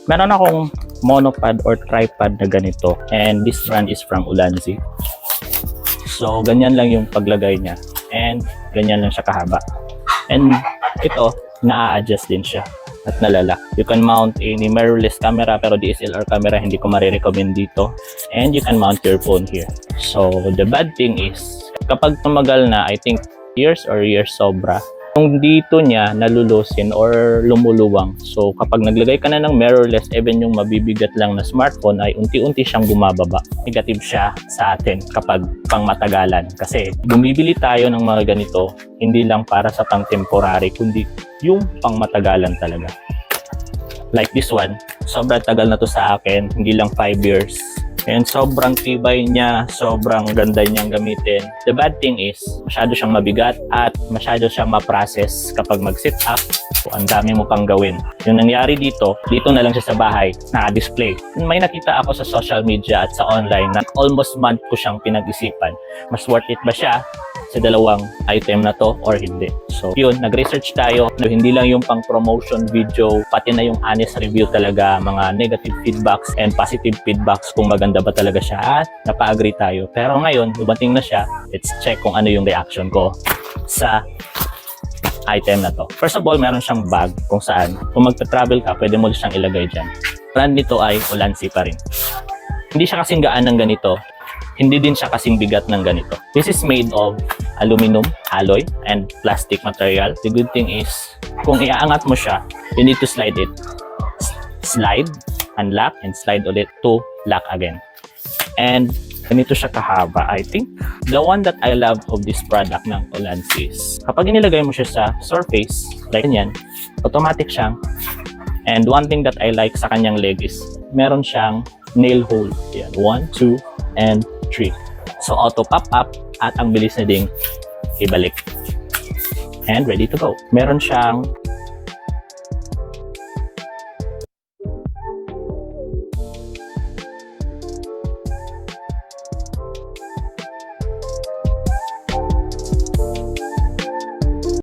Meron akong monopod or tripod na ganito, and this brand is from Ulanzi. So ganyan lang yung paglagay niya, and ganyan lang siya kahaba. And ito, na-adjust din siya at nalala. You can mount any mirrorless camera, pero DSLR camera hindi ko marirecommend dito. And you can mount your phone here. So the bad thing is, kapag tumagal na, I think years sobra, yung dito niya nalulusin or lumuluwang. So kapag naglagay ka na ng mirrorless, even yung mabibigat lang na smartphone ay unti-unti siyang bumababa. Negative siya sa atin kapag pangmatagalan. Kasi bumibili tayo ng mga ganito, hindi lang para sa pang temporary, kundi yung pangmatagalan talaga. Like this one, sobrang tagal na to sa akin, hindi lang 5 years. And sobrang tibay niya, sobrang ganda niyang gamitin. The bad thing is, masyado siyang mabigat at masyado siyang ma-process kapag mag-sit up. So, ang dami mo pang gawin. Yung nangyari dito na lang siya sa bahay, naka-display. May nakita ako sa social media at sa online na almost month ko siyang pinag-isipan. Mas worth it ba siya sa dalawang item na to or hindi? So yun, nag-research tayo na hindi lang yung pang promotion video, pati na yung honest review talaga, mga negative feedbacks and positive feedbacks kung maganda ba talaga siya, at napa-agree tayo. Pero ngayon, dumating na siya, let's check kung ano yung reaction ko sa item na to. First of all, meron siyang bag kung saan kung magta-travel ka, pwede mo siyang ilagay dyan. Brand nito ay Ulanzi pa rin. Hindi siya kasing gaan ng ganito, hindi din siya kasing bigat ng ganito. This is made of aluminum, alloy, and plastic material. The good thing is, kung iaangat mo siya, you need to slide it. Slide, unlock, and slide ulit to lock again. And ganito siya kahaba. I think the one that I love of this product ng Ulanzi is, kapag inilagay mo siya sa surface, like ganyan, automatic siyang. And one thing that I like sa kanyang leg is, meron siyang nail hole. Yan, 1, 2, and 3. So auto pop up at ang bilis na ding ibalik. And ready to go. Meron siyang